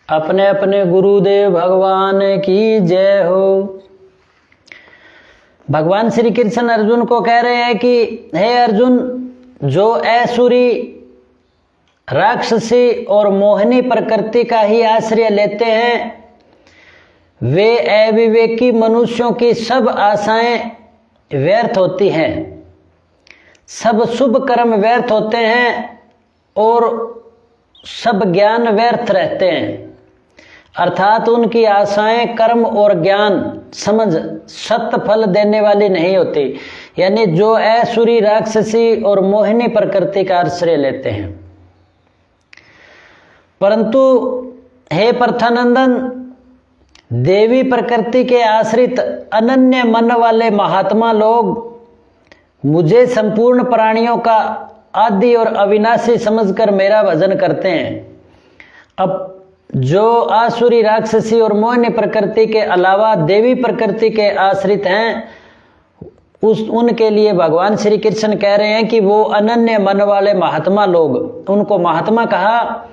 अपने अपने गुरुदेव भगवान की जय हो। भगवान श्री कृष्ण अर्जुन को कह रहे हैं कि हे अर्जुन, जो असुरी, राक्षसी और मोहिनी प्रकृति का ही आश्रय लेते हैं, वे अविवेकी मनुष्यों की सब आशाएं व्यर्थ होती हैं, सब शुभ कर्म व्यर्थ होते हैं और सब ज्ञान व्यर्थ रहते हैं। अर्थात उनकी आशाएं, कर्म और ज्ञान समझ सत्य फल देने वाली नहीं होती। यानी जो असुरी, राक्षसी और मोहिनी प्रकृति का आश्रय लेते हैं। परंतु हे प्रथानंदन, देवी प्रकृति के आश्रित अनन्य मन वाले महात्मा लोग मुझे संपूर्ण प्राणियों का आदि और अविनाशी समझकर मेरा भजन करते हैं। अब जो आसुरी, राक्षसी और मोहिनी प्रकृति के अलावा देवी प्रकृति के आश्रित हैं, उनके लिए भगवान श्री कृष्ण कह रहे हैं कि वो अनन्य मन वाले महात्मा लोग, उनको महात्मा कहा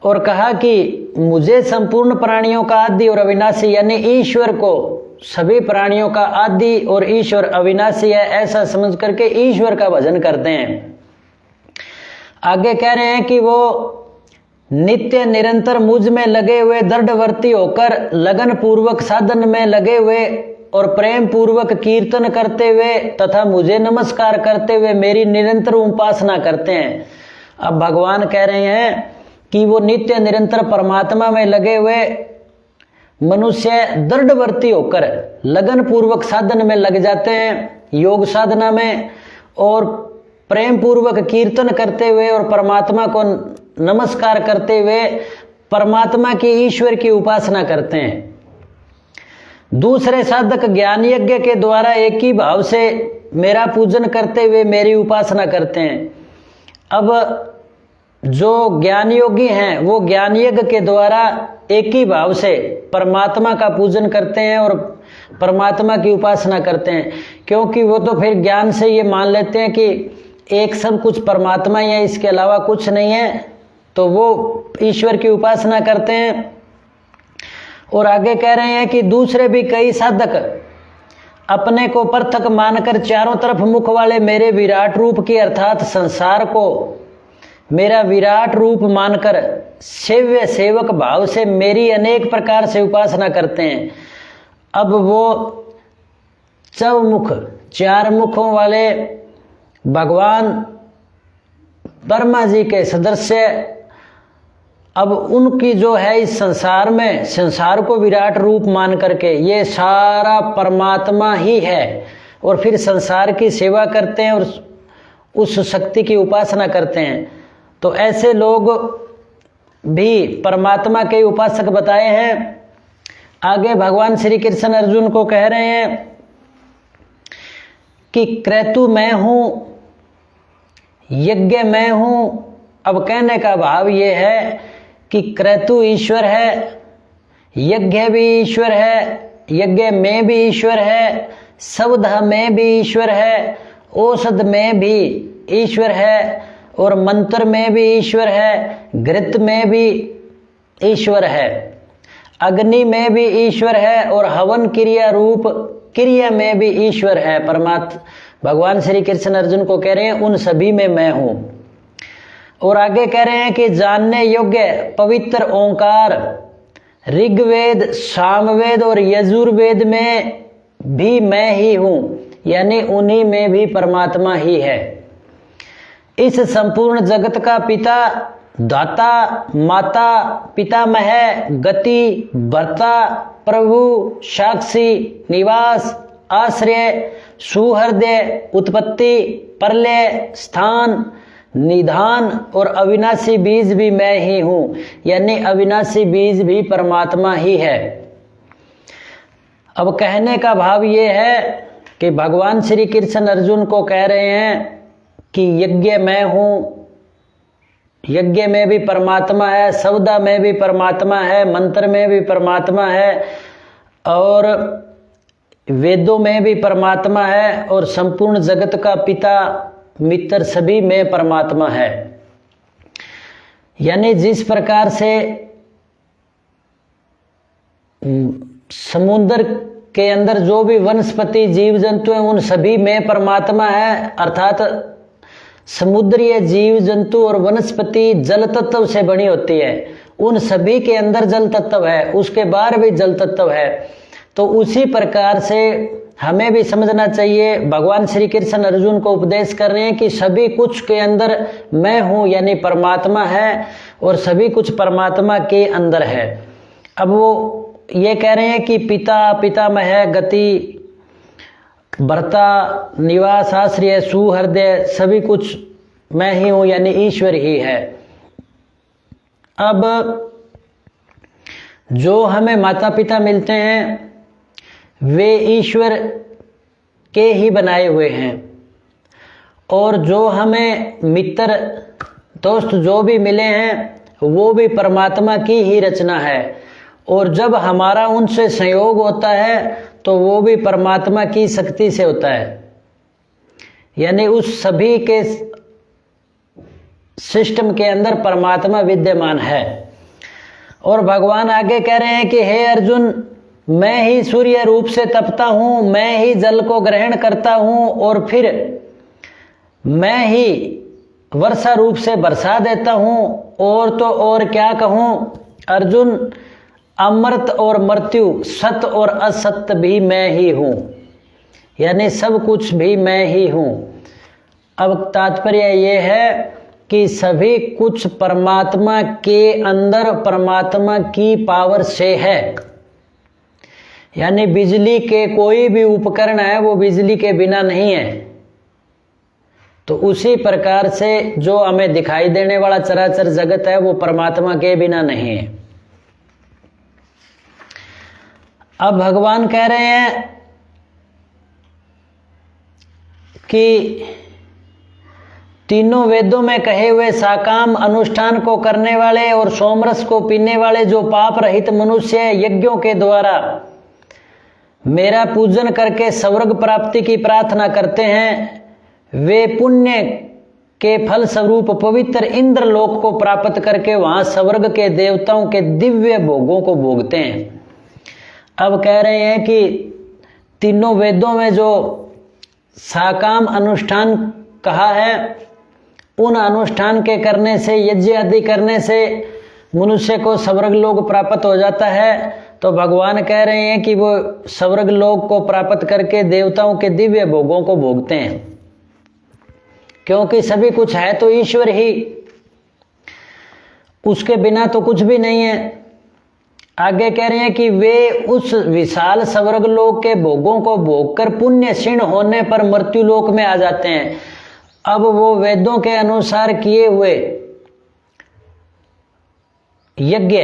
और कहा कि मुझे संपूर्ण प्राणियों का आदि और अविनाशी, यानी ईश्वर को सभी प्राणियों का आदि और ईश्वर अविनाशी है ऐसा समझ करके ईश्वर का भजन करते हैं। आगे कह रहे हैं कि वो नित्य निरंतर मुझ में लगे हुए, दृढ़वर्ती होकर लगन पूर्वक साधन में लगे हुए और प्रेम पूर्वक कीर्तन करते हुए तथा मुझे नमस्कार करते हुए मेरी निरंतर उपासना करते हैं। अब भगवान कह रहे हैं कि वो नित्य निरंतर परमात्मा में लगे हुए मनुष्य दृढ़वर्ती होकर लगन पूर्वक साधन में लग जाते हैं, योग साधना में, और प्रेम पूर्वक कीर्तन करते हुए और परमात्मा को नमस्कार करते हुए परमात्मा की, ईश्वर की उपासना करते हैं। दूसरे साधक ज्ञान यज्ञ के द्वारा एक ही भाव से मेरा पूजन करते हुए मेरी उपासना करते हैं। अब जो ज्ञान योगी हैं वो ज्ञान यज्ञ के द्वारा एक ही भाव से परमात्मा का पूजन करते हैं और परमात्मा की उपासना करते हैं, क्योंकि वो तो फिर ज्ञान से ये मान लेते हैं कि एक सब कुछ परमात्मा ही है, इसके अलावा कुछ नहीं है, तो वो ईश्वर की उपासना करते हैं। और आगे कह रहे हैं कि दूसरे भी कई साधक अपने को पृथक मानकर चारों तरफ मुख वाले मेरे विराट रूप की, अर्थात संसार को मेरा विराट रूप मानकर सेव्य सेवक भाव से मेरी अनेक प्रकार से उपासना करते हैं। अब वो चौमुख, चार मुखों वाले भगवान ब्रह्मा जी के सदस्य, अब उनकी जो है इस संसार में, संसार को विराट रूप मान करके ये सारा परमात्मा ही है, और फिर संसार की सेवा करते हैं और उस शक्ति की उपासना करते हैं। तो ऐसे लोग भी परमात्मा के उपासक बताए हैं। आगे भगवान श्री कृष्ण अर्जुन को कह रहे हैं कि क्रतु मैं हूं, यज्ञ मैं हूं। अब कहने का भाव ये है कि क्रतु ईश्वर है, यज्ञ भी ईश्वर है, यज्ञ में भी ईश्वर है, सवधा में भी ईश्वर है, औषध में भी ईश्वर है, और मंत्र में भी ईश्वर है, घृत में भी ईश्वर है, अग्नि में भी ईश्वर है, और हवन क्रिया रूप क्रिया में भी ईश्वर है। भगवान श्री कृष्ण अर्जुन को कह रहे हैं उन सभी में मैं हूं। और आगे कह रहे हैं कि जानने योग्य पवित्र ओंकार ऋग्वेद, सामवेद और यजुर्वेद में भी मैं ही हूं, यानी उन्हीं में भी परमात्मा ही है। इस संपूर्ण जगत का पिता, दाता, माता, पितामह, गति, भर्ता, प्रभु, साक्षी, निवास, आश्रय, सुहृदय, उत्पत्ति, प्रलय, स्थान, निधान और अविनाशी बीज भी मैं ही हूं, यानी अविनाशी बीज भी परमात्मा ही है। अब कहने का भाव ये है कि भगवान श्री कृष्ण अर्जुन को कह रहे हैं कि यज्ञ मैं हूं, यज्ञ में भी परमात्मा है, सवदा में भी परमात्मा है, मंत्र में भी परमात्मा है, और वेदों में भी परमात्मा है, और संपूर्ण जगत का पिता, मित्र सभी में परमात्मा है। यानी जिस प्रकार से समुद्र के अंदर जो भी वनस्पति जीव जंतु हैं उन सभी में परमात्मा है, अर्थात समुद्रीय जीव जंतु और वनस्पति जल तत्व से बनी होती है, उन सभी के अंदर जल तत्व है, उसके बाहर भी जल तत्व है। तो उसी प्रकार से हमें भी समझना चाहिए। भगवान श्री कृष्ण अर्जुन को उपदेश कर रहे हैं कि सभी कुछ के अंदर मैं हूँ, यानी परमात्मा है, और सभी कुछ परमात्मा के अंदर है। अब वो ये कह रहे हैं कि पिता, पितामह, गति, भर्ता, निवास, आश्रय, सुहृदय, सभी कुछ मैं ही हूँ, यानी ईश्वर ही है। अब जो हमें माता पिता मिलते हैं वे ईश्वर के ही बनाए हुए हैं, और जो हमें मित्र दोस्त जो भी मिले हैं वो भी परमात्मा की ही रचना है, और जब हमारा उनसे संयोग होता है तो वो भी परमात्मा की शक्ति से होता है, यानी उस सभी के सिस्टम के अंदर परमात्मा विद्यमान है। और भगवान आगे कह रहे हैं कि हे अर्जुन, मैं ही सूर्य रूप से तपता हूँ, मैं ही जल को ग्रहण करता हूँ, और फिर मैं ही वर्षा रूप से बरसा देता हूँ, और तो और क्या कहूँ अर्जुन, अमृत और मृत्यु, सत्य और असत्य भी मैं ही हूँ, यानी सब कुछ भी मैं ही हूँ। अब तात्पर्य ये है कि सभी कुछ परमात्मा के अंदर परमात्मा की पावर से है, यानी बिजली के कोई भी उपकरण है वो बिजली के बिना नहीं है। तो उसी प्रकार से जो हमें दिखाई देने वाला चराचर जगत है वो परमात्मा के बिना नहीं है। अब भगवान कह रहे हैं कि तीनों वेदों में कहे हुए साकाम अनुष्ठान को करने वाले और सोमरस को पीने वाले जो पाप रहित मनुष्य यज्ञों के द्वारा मेरा पूजन करके स्वर्ग प्राप्ति की प्रार्थना करते हैं, वे पुण्य के फल स्वरूप पवित्र इंद्र लोक को प्राप्त करके वहां स्वर्ग के देवताओं के दिव्य भोगों को भोगते हैं। अब कह रहे हैं कि तीनों वेदों में जो साकाम अनुष्ठान कहा है, उन अनुष्ठान के करने से, यज्ञ आदि करने से मनुष्य को स्वर्ग लोक प्राप्त हो जाता है। तो भगवान कह रहे हैं कि वो स्वर्ग लोक को प्राप्त करके देवताओं के दिव्य भोगों को भोगते हैं, क्योंकि सभी कुछ है तो ईश्वर ही, उसके बिना तो कुछ भी नहीं है। आगे कह रहे हैं कि वे उस विशाल स्वर्ग लोक के भोगों को भोगकर पुण्य क्षीण होने पर मृत्यु लोक में आ जाते हैं। अब वो वेदों के अनुसार किए हुए यज्ञ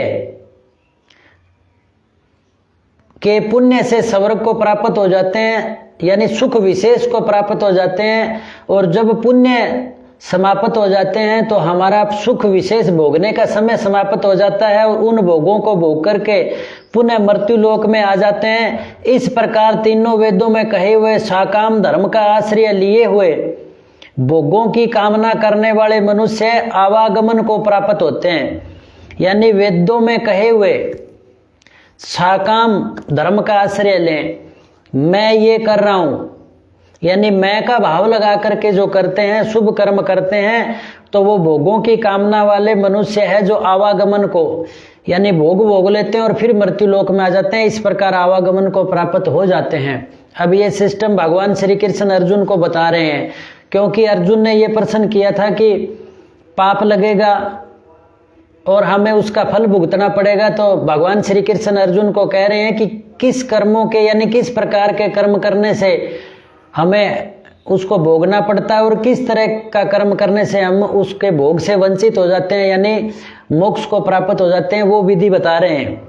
के पुण्य से स्वर्ग को प्राप्त हो जाते हैं, यानी सुख विशेष को प्राप्त हो जाते हैं। और जब पुण्य समाप्त हो जाते हैं तो हमारा सुख विशेष भोगने का समय समाप्त हो जाता है, और उन भोगों को भोग करके पुनः मृत्यु लोक में आ जाते हैं। इस प्रकार तीनों वेदों में कहे हुए साकाम धर्म का आश्रय लिए हुए भोगों की कामना करने वाले मनुष्य आवागमन को प्राप्त होते हैं, यानी वेदों में कहे हुए साकाम धर्म का आश्रय लें, मैं ये कर रहा हूं, यानी मैं का भाव लगा करके जो करते हैं, शुभ कर्म करते हैं, तो वो भोगों की कामना वाले मनुष्य है जो आवागमन को, यानी भोग लेते हैं और फिर मृत्यु लोक में आ जाते हैं। इस प्रकार आवागमन को प्राप्त हो जाते हैं। अब ये सिस्टम भगवान श्री कृष्ण अर्जुन को बता रहे हैं, क्योंकि अर्जुन ने ये प्रश्न किया था कि पाप लगेगा और हमें उसका फल भुगतना पड़ेगा। तो भगवान श्री कृष्ण अर्जुन को कह रहे हैं कि किस कर्मों के, यानी किस प्रकार के कर्म करने से हमें उसको भोगना पड़ता है, और किस तरह का कर्म करने से हम उसके भोग से वंचित हो जाते हैं, यानी मोक्ष को प्राप्त हो जाते हैं, वो विधि बता रहे हैं।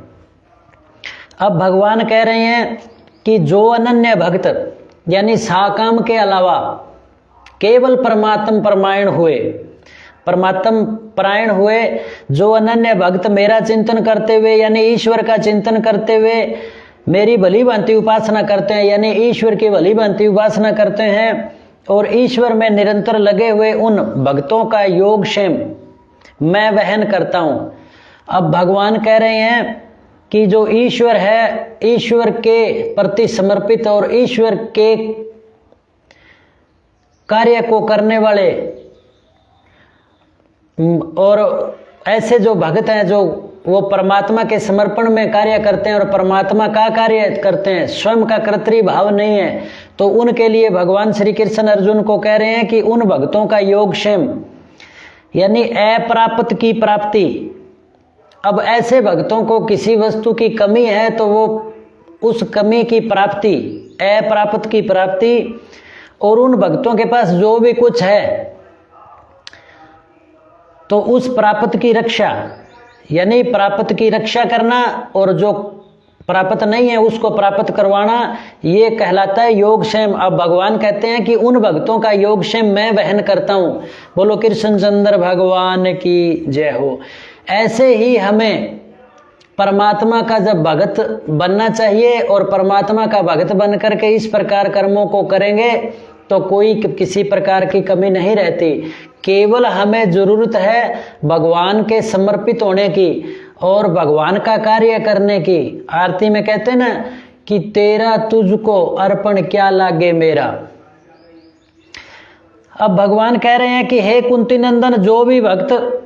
अब भगवान कह रहे हैं कि जो अनन्य भक्त, यानी साकाम के अलावा केवल परमात्म परायण हुए, जो अनन्य भक्त मेरा चिंतन करते हुए, यानी ईश्वर का चिंतन करते हुए मेरी भली भांति उपासना करते हैं, यानी ईश्वर की भली भांति उपासना करते हैं, और ईश्वर में निरंतर लगे हुए उन भक्तों का योगक्षेम मैं वहन करता हूं। अब भगवान कह रहे हैं कि जो ईश्वर है, ईश्वर के प्रति समर्पित और ईश्वर के कार्य को करने वाले और ऐसे जो भक्त हैं जो वो परमात्मा के समर्पण में कार्य करते हैं और परमात्मा का कार्य करते हैं, स्वयं का कर्तृ भाव नहीं है, तो उनके लिए भगवान श्री कृष्ण अर्जुन को कह रहे हैं कि उन भक्तों का योगक्षेम यानी अप्राप्त की प्राप्ति। अब ऐसे भक्तों को किसी वस्तु की कमी है तो वो उस कमी की प्राप्ति, अप्राप्त की प्राप्ति, और उन भक्तों के पास जो भी कुछ है तो उस प्राप्त की रक्षा, यानी प्राप्त की रक्षा करना, और जो प्राप्त नहीं है उसको प्राप्त करवाना, ये कहलाता है योगक्षेम। अब भगवान कहते हैं कि उन भक्तों का योगक्षेम मैं वहन करता हूँ। बोलो कृष्णचंद्र भगवान की जय हो। ऐसे ही हमें परमात्मा का जब भगत बनना चाहिए और परमात्मा का भगत बन करके इस प्रकार कर्मों को करेंगे तो कोई किसी प्रकार की कमी नहीं रहती। केवल हमें जरूरत है भगवान के समर्पित होने की और भगवान का कार्य करने की। आरती में कहते हैं ना कि तेरा तुझको अर्पण क्या लागे मेरा। अब भगवान कह रहे हैं कि हे कुंती नंदन, जो भी भक्त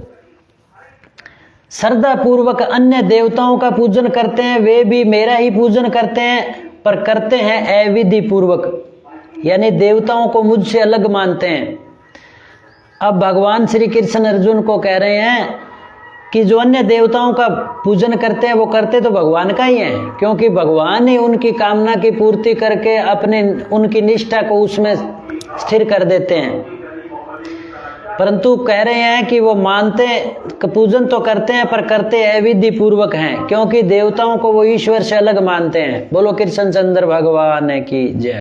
श्रद्धा पूर्वक अन्य देवताओं का पूजन करते हैं वे भी मेरा ही पूजन करते हैं, पर करते हैं अविधि पूर्वक, यानी देवताओं को मुझसे अलग मानते हैं। अब भगवान श्री कृष्ण अर्जुन को कह रहे हैं कि जो अन्य देवताओं का पूजन करते हैं वो करते तो भगवान का ही है, क्योंकि भगवान ही उनकी कामना की पूर्ति करके अपने उनकी निष्ठा को उसमें स्थिर कर देते हैं। परंतु कह रहे हैं कि वो मानते, पूजन तो करते हैं पर करते अविधि पूर्वक हैं, क्योंकि देवताओं को वो ईश्वर से अलग मानते हैं। बोलो कृष्णचंद्र भगवान की जय।